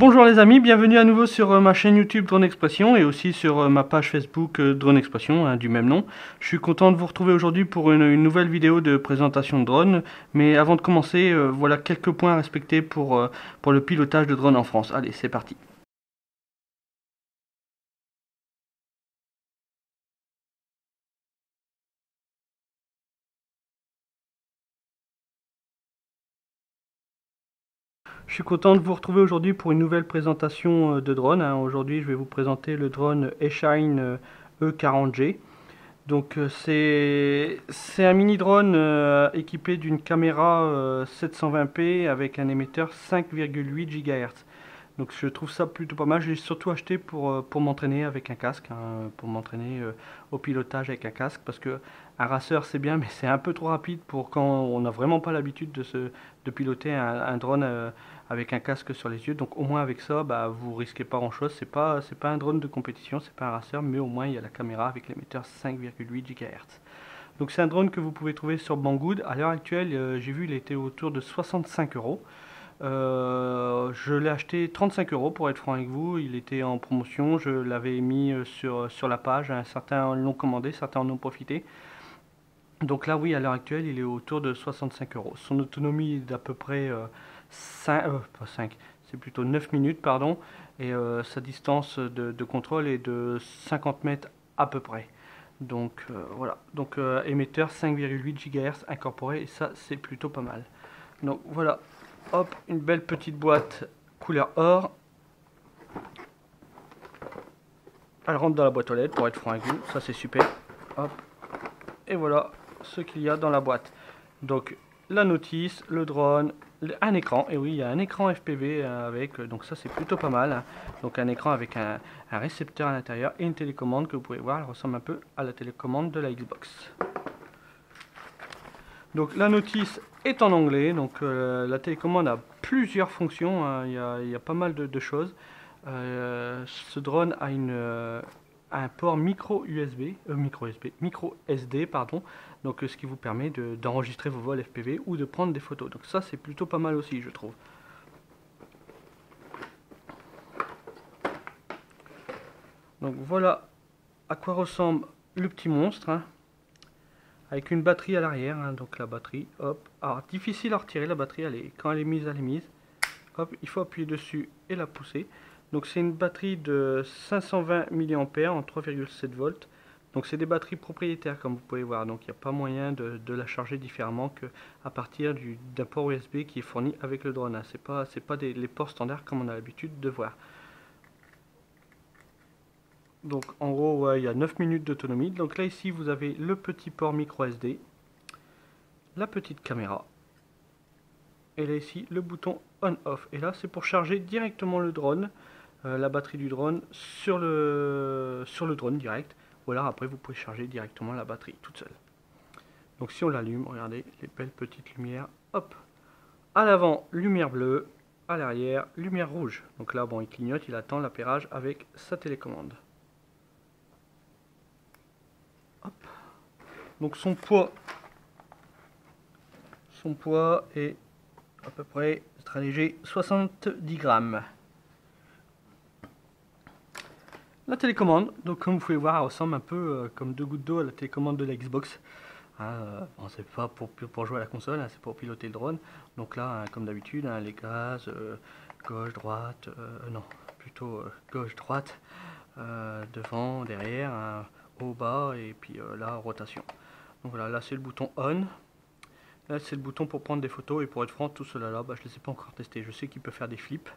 Bonjour les amis, bienvenue à nouveau sur ma chaîne YouTube Drone Expression et aussi sur ma page Facebook Drone Expression du même nom. Je suis content de vous retrouver aujourd'hui pour une nouvelle vidéo de présentation de drone. Mais avant de commencer, voilà quelques points à respecter pour le pilotage de drone en France. Allez, c'est parti. Je suis content de vous retrouver aujourd'hui pour une nouvelle présentation de drone. Aujourd'hui, je vais vous présenter le drone Eshine E40G. Donc c'est un mini drone équipé d'une caméra 720p avec un émetteur 5,8 GHz. Donc je trouve ça plutôt pas mal. Je l'ai surtout acheté pour m'entraîner avec un casque, pour m'entraîner au pilotage avec un casque, parce que un racer c'est bien, mais c'est un peu trop rapide pour quand on n'a vraiment pas l'habitude de piloter un drone avec un casque sur les yeux. Donc au moins avec ça, bah, vous risquez pas grand chose. C'est pas un drone de compétition, c'est pas un racer, mais au moins il y a la caméra avec l'émetteur 5,8 GHz. Donc c'est un drone que vous pouvez trouver sur Banggood. À l'heure actuelle, j'ai vu il était autour de 65 euros. Je l'ai acheté 35 euros pour être franc avec vous. Il était en promotion. Je l'avais mis sur la page. Certains l'ont commandé, certains en ont profité. Donc là, oui, à l'heure actuelle, il est autour de 65 euros. Son autonomie est d'à peu près 5, c'est plutôt 9 minutes, pardon. Et sa distance de contrôle est de 50 mètres à peu près. Donc voilà. Donc émetteur 5,8 GHz incorporé. Et ça, c'est plutôt pas mal. Donc voilà. Hop, une belle petite boîte couleur or. Elle rentre dans la boîte aux lettres pour être franc avec vous, ça c'est super. Hop. Et voilà ce qu'il y a dans la boîte. Donc la notice, le drone, un écran. Et oui, il y a un écran FPV avec, donc ça c'est plutôt pas mal. Donc un écran avec un récepteur à l'intérieur et une télécommande que vous pouvez voir, elle ressemble un peu à la télécommande de la Xbox. Donc la notice est en anglais, donc la télécommande a plusieurs fonctions, il y a pas mal de choses. Ce drone a un port micro SD, pardon, donc ce qui vous permet d'enregistrer vos vols FPV ou de prendre des photos. Donc ça c'est plutôt pas mal aussi, je trouve. Donc voilà à quoi ressemble le petit monstre. Avec une batterie à l'arrière, donc la batterie, hop. Alors difficile à retirer la batterie, quand elle est mise, elle est mise. Hop, il faut appuyer dessus et la pousser. Donc c'est une batterie de 520 mAh en 3,7 volts. Donc c'est des batteries propriétaires comme vous pouvez voir. Donc il n'y a pas moyen de la charger différemment qu'à partir d'un port USB qui est fourni avec le drone. C'est pas les ports standards comme on a l'habitude de voir. Donc en gros, ouais, il y a 9 minutes d'autonomie. Donc là ici vous avez le petit port micro SD, la petite caméra, et là ici le bouton on-off. Et là c'est pour charger directement le drone, la batterie du drone sur le drone direct. Ou alors après vous pouvez charger directement la batterie toute seule. Donc si on l'allume, regardez les belles petites lumières. Hop, à l'avant lumière bleue, à l'arrière lumière rouge. Donc là bon il clignote, il attend l'appairage avec sa télécommande. Hop. Donc son poids est à peu près très léger, 70 grammes. La télécommande, donc comme vous pouvez voir, elle ressemble un peu comme deux gouttes d'eau à la télécommande de la Xbox. Bon, c'est pas pour jouer à la console, c'est pour piloter le drone. Donc là, comme d'habitude, les gaz, gauche, droite, non, plutôt gauche, droite, devant, derrière, haut, bas, et puis là, rotation. Donc voilà, là c'est le bouton on. Là c'est le bouton pour prendre des photos, et pour être franc, tout cela là, bah, je ne les ai pas encore testés. Je sais qu'il peut faire des flips,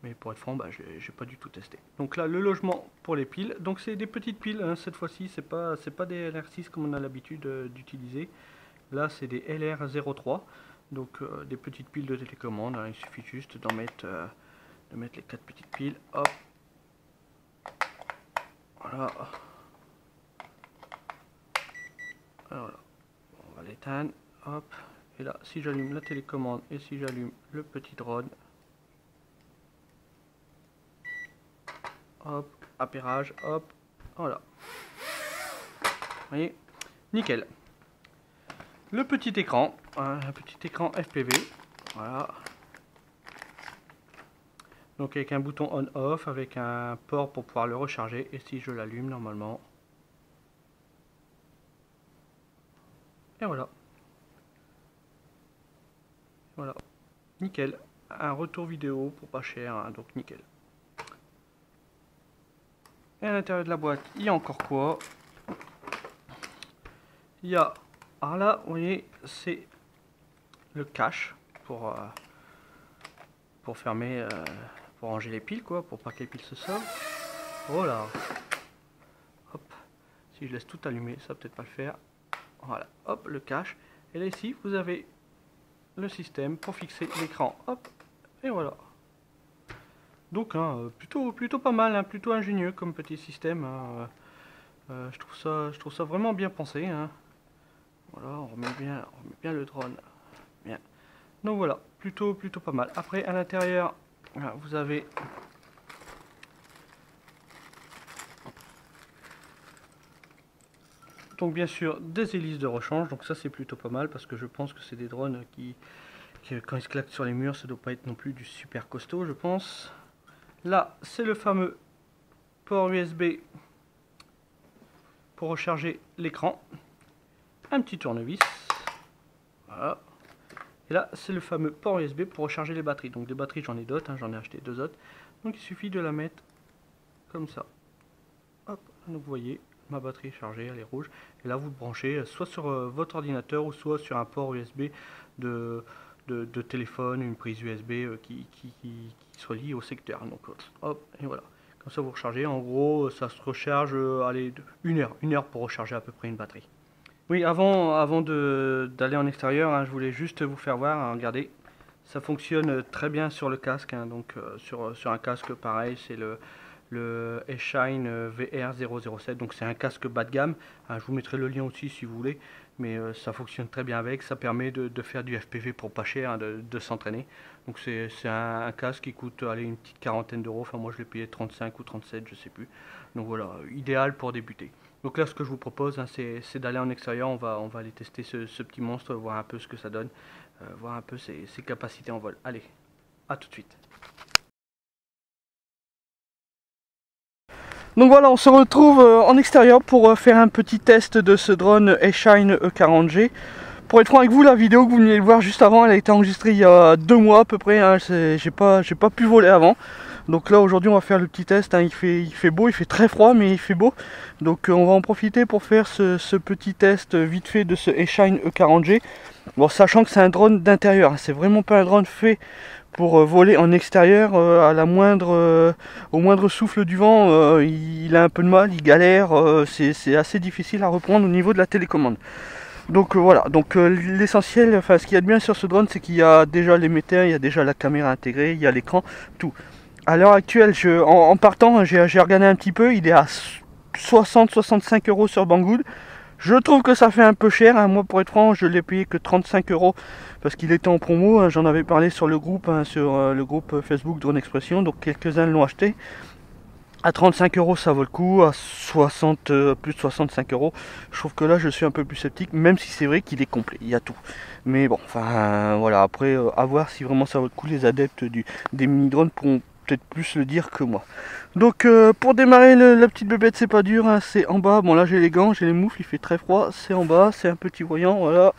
mais pour être franc, bah, je n'ai pas du tout testé. Donc là, le logement pour les piles. Donc c'est des petites piles, cette fois-ci, c'est pas des LR6 comme on a l'habitude d'utiliser. Là c'est des LR03, donc des petites piles de télécommande. Il suffit juste de mettre les 4 petites piles. Hop. Voilà. Alors là, on va l'éteindre. Hop. Et là, si j'allume la télécommande et si j'allume le petit drone, hop, appairage, hop, voilà. Vous voyez, nickel. Le petit écran, un petit écran FPV, voilà. Donc avec un bouton on-off, avec un port pour pouvoir le recharger. Et si je l'allume normalement, et voilà. Voilà, nickel. Un retour vidéo pour pas cher, hein, donc nickel. Et à l'intérieur de la boîte, il y a encore quoi? Il y a, alors là, vous voyez, c'est le cache pour fermer, pour ranger les piles, quoi, pour pas que les piles se sauvent. Voilà. Hop. Si je laisse tout allumer, ça va peut-être pas le faire. Voilà. Hop, le cache. Et là ici, vous avez le système pour fixer l'écran. Hop. Et voilà. Donc, hein, plutôt pas mal, hein, plutôt ingénieux comme petit système. Hein. Je trouve ça vraiment bien pensé. Hein. Voilà, on remet bien le drone. Bien. Donc voilà, plutôt pas mal. Après, à l'intérieur, vous avez donc bien sûr des hélices de rechange. Donc ça c'est plutôt pas mal parce que je pense que c'est des drones qui quand ils se claquent sur les murs, ça doit pas être non plus du super costaud, je pense. Là, c'est le fameux port USB pour recharger l'écran. Un petit tournevis. Voilà. Et là, c'est le fameux port USB pour recharger les batteries. Donc des batteries, j'en ai d'autres, hein, j'en ai acheté 2 autres. Donc il suffit de la mettre comme ça. Hop, donc vous voyez, ma batterie est chargée, elle est rouge. Et là, vous le branchez soit sur votre ordinateur ou soit sur un port USB de téléphone, une prise USB qui se relie au secteur. Donc hop, et voilà. Comme ça, vous rechargez. En gros, ça se recharge, allez, une heure pour recharger à peu près une batterie. Oui, avant d'aller en extérieur, hein, je voulais juste vous faire voir, hein, regardez, ça fonctionne très bien sur le casque, hein, donc sur un casque pareil, c'est le Eshine VR007, donc c'est un casque bas de gamme, hein, je vous mettrai le lien aussi si vous voulez, mais ça fonctionne très bien avec, ça permet de faire du FPV pour pas cher, hein, de s'entraîner, donc c'est un casque qui coûte allez, une petite quarantaine d'euros, enfin moi je l'ai payé 35 ou 37, je sais plus, donc voilà, idéal pour débuter. Donc là, ce que je vous propose, hein, c'est d'aller en extérieur. On va aller tester ce petit monstre, voir un peu ce que ça donne, voir un peu ses capacités en vol. Allez, à tout de suite. Donc voilà, on se retrouve en extérieur pour faire un petit test de ce drone Eshine E40G. Pour être franc avec vous, la vidéo que vous venez de voir juste avant, elle a été enregistrée il y a 2 mois à peu près. Hein, j'ai pas pu voler avant. Donc là aujourd'hui on va faire le petit test, hein. Il fait beau, il fait très froid mais il fait beau. Donc on va en profiter pour faire ce petit test vite fait de ce Eshine E40G. Bon, sachant que c'est un drone d'intérieur, hein. C'est vraiment pas un drone fait pour voler en extérieur. Au moindre souffle du vent, il a un peu de mal, il galère, c'est assez difficile à reprendre au niveau de la télécommande. Donc voilà, donc l'essentiel, enfin ce qu'il y a de bien sur ce drone, c'est qu'il y a déjà l'émetteur, il y a déjà la caméra intégrée, il y a l'écran, tout. À l'heure actuelle, en partant, j'ai regardé un petit peu, il est à 60-65 euros sur Banggood. Je trouve que ça fait un peu cher, hein. Moi pour être franc, je l'ai payé que 35 euros parce qu'il était en promo, hein. J'en avais parlé sur le groupe, hein, sur le groupe Facebook Drone Expression, donc quelques-uns l'ont acheté. À 35 euros ça vaut le coup, à 60, plus de 65 euros, je trouve que là je suis un peu plus sceptique, même si c'est vrai qu'il est complet, il y a tout. Mais bon, enfin voilà, après à voir si vraiment ça vaut le coup, les adeptes des mini-drones pourront peut-être plus le dire que moi. Donc pour démarrer la petite bébête, c'est pas dur, hein, c'est en bas. Bon là j'ai les gants, j'ai les moufles, il fait très froid, c'est en bas, c'est un petit voyant, voilà.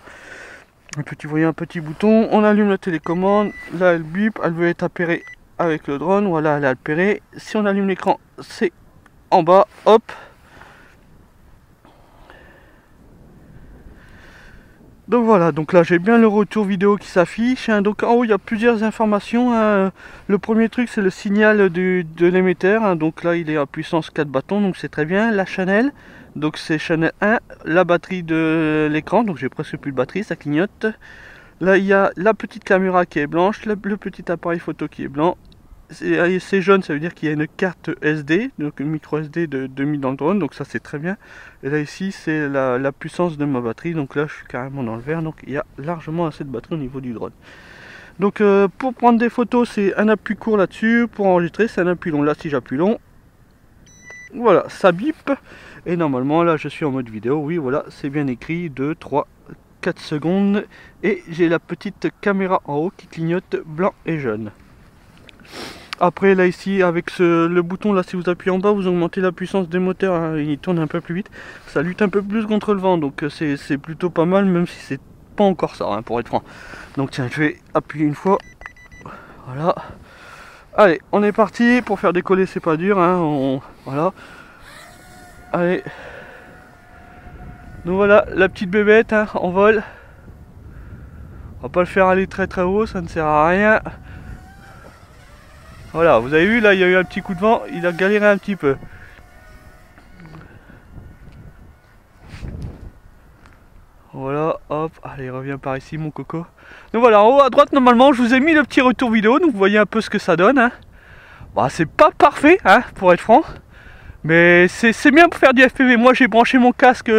Un petit voyant, un petit bouton, on allume la télécommande, là elle bip, elle veut être appairée avec le drone, voilà elle est appairée. Si on allume l'écran, c'est en bas, hop. Donc voilà, donc là j'ai bien le retour vidéo qui s'affiche, hein. Donc en haut il y a plusieurs informations, hein. Le premier truc c'est le signal de l'émetteur, hein. Donc là il est à puissance 4 bâtons, donc c'est très bien. La channel, donc c'est channel 1, la batterie de l'écran, donc j'ai presque plus de batterie, ça clignote. Là il y a la petite caméra qui est blanche, le petit appareil photo qui est blanc. C'est jaune, ça veut dire qu'il y a une carte SD, donc une micro SD de 2000 dans le drone, donc ça c'est très bien. Et là ici c'est la puissance de ma batterie, donc là je suis carrément dans le vert, donc il y a largement assez de batterie au niveau du drone. Donc pour prendre des photos c'est un appui court là-dessus, pour enregistrer c'est un appui long. Là si j'appuie long, voilà ça bip, et normalement là je suis en mode vidéo, oui voilà c'est bien écrit, 2, 3, 4 secondes, et j'ai la petite caméra en haut qui clignote blanc et jaune. Après là ici avec le bouton là, si vous appuyez en bas, vous augmentez la puissance des moteurs, hein, il tourne un peu plus vite, ça lutte un peu plus contre le vent, donc c'est plutôt pas mal, même si c'est pas encore ça, hein, pour être franc. Donc tiens, je vais appuyer une fois, voilà. Allez, on est parti. Pour faire décoller, c'est pas dur, hein, voilà. Allez. Donc voilà, la petite bébête, hein, en vol. On va pas le faire aller très très haut, ça ne sert à rien. Voilà, vous avez vu, là, il y a eu un petit coup de vent, il a galéré un petit peu. Voilà, hop, allez, reviens par ici, mon coco. Donc voilà, en haut à droite, normalement, je vous ai mis le petit retour vidéo, donc vous voyez un peu ce que ça donne, hein. Bah, c'est pas parfait, hein, pour être franc. Mais c'est bien pour faire du FPV. Moi j'ai branché mon casque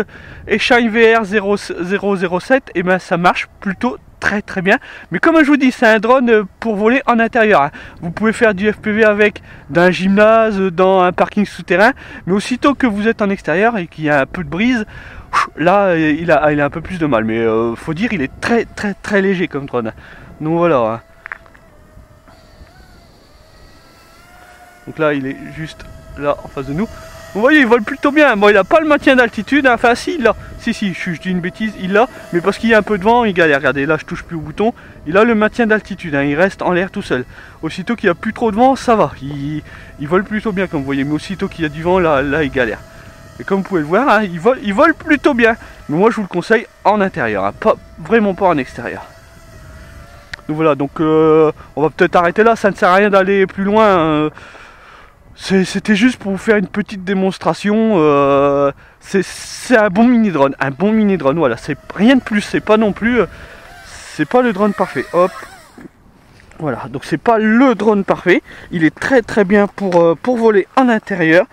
Eshine VR 007 et ben ça marche plutôt très bien. Mais comme je vous dis, c'est un drone pour voler en intérieur, hein. Vous pouvez faire du FPV avec d'un gymnase, dans un parking souterrain. Mais aussitôt que vous êtes en extérieur et qu'il y a un peu de brise, là il a un peu plus de mal. Mais faut dire, il est très léger comme drone. Donc voilà, hein. Donc là il est juste là en face de nous. Vous voyez, il vole plutôt bien. Bon, il n'a pas le maintien d'altitude, hein. Enfin si, il l'a. Si, je dis une bêtise, il l'a, mais parce qu'il y a un peu de vent, il galère. Regardez, là je touche plus au bouton. Il a le maintien d'altitude, hein. Il reste en l'air tout seul. Aussitôt qu'il n'y a plus trop de vent, ça va. Il vole plutôt bien, comme vous voyez. Mais aussitôt qu'il y a du vent, là il galère. Et comme vous pouvez le voir, hein, il vole plutôt bien. Mais moi je vous le conseille en intérieur, hein. Vraiment pas en extérieur. Donc voilà, donc on va peut-être arrêter là. Ça ne sert à rien d'aller plus loin. C'était juste pour vous faire une petite démonstration. C'est un bon mini drone, voilà, c'est rien de plus, c'est pas non plus, c'est pas le drone parfait. Hop, voilà, donc c'est pas le drone parfait, il est très bien pour voler en intérieur.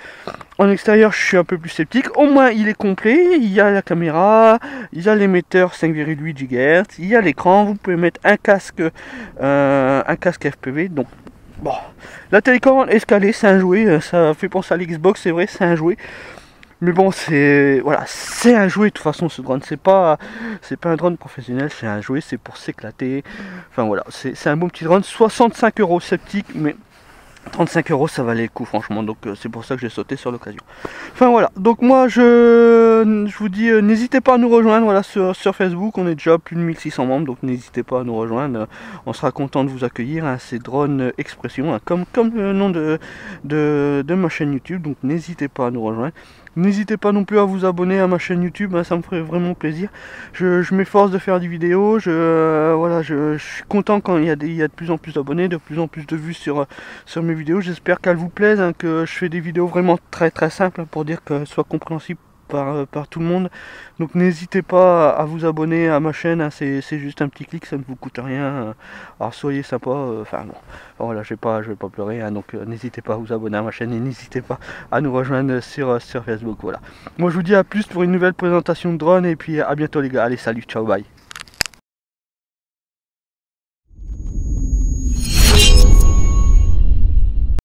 En extérieur, je suis un peu plus sceptique. Au moins, il est complet. Il y a la caméra, il y a l'émetteur 5,8 GHz, il y a l'écran. Vous pouvez mettre un casque FPV. Donc bon, la télécommande escalée, c'est un jouet, ça fait penser à l'Xbox, c'est vrai, c'est un jouet. Mais bon, voilà, c'est un jouet de toute façon, ce drone, c'est pas un drone professionnel, c'est un jouet, c'est pour s'éclater. Enfin voilà, c'est un bon petit drone, 65 € sceptique, mais 35 € ça valait le coup franchement, donc c'est pour ça que j'ai sauté sur l'occasion. Enfin voilà, donc moi je vous dis, n'hésitez pas à nous rejoindre, voilà, sur Facebook, on est déjà plus de 1600 membres, donc n'hésitez pas à nous rejoindre, on sera content de vous accueillir, hein. C'est Drone Expression, hein, comme le nom de ma chaîne YouTube, donc n'hésitez pas à nous rejoindre. N'hésitez pas non plus à vous abonner à ma chaîne YouTube, hein, ça me ferait vraiment plaisir. Je m'efforce de faire des vidéos, voilà, je suis content quand il y a de plus en plus d'abonnés, de plus en plus de vues sur mes vidéos. J'espère qu'elles vous plaisent, hein, que je fais des vidéos vraiment très simples, hein, pour dire qu'elles soient compréhensibles par tout le monde. Donc n'hésitez pas à vous abonner à ma chaîne, hein, c'est juste un petit clic, ça ne vous coûte rien. Alors soyez sympa, enfin bon, voilà, je vais pas pleurer, hein, donc n'hésitez pas à vous abonner à ma chaîne et n'hésitez pas à nous rejoindre sur Facebook. Voilà, moi je vous dis à plus pour une nouvelle présentation de drone et puis à bientôt les gars, allez salut, ciao, bye.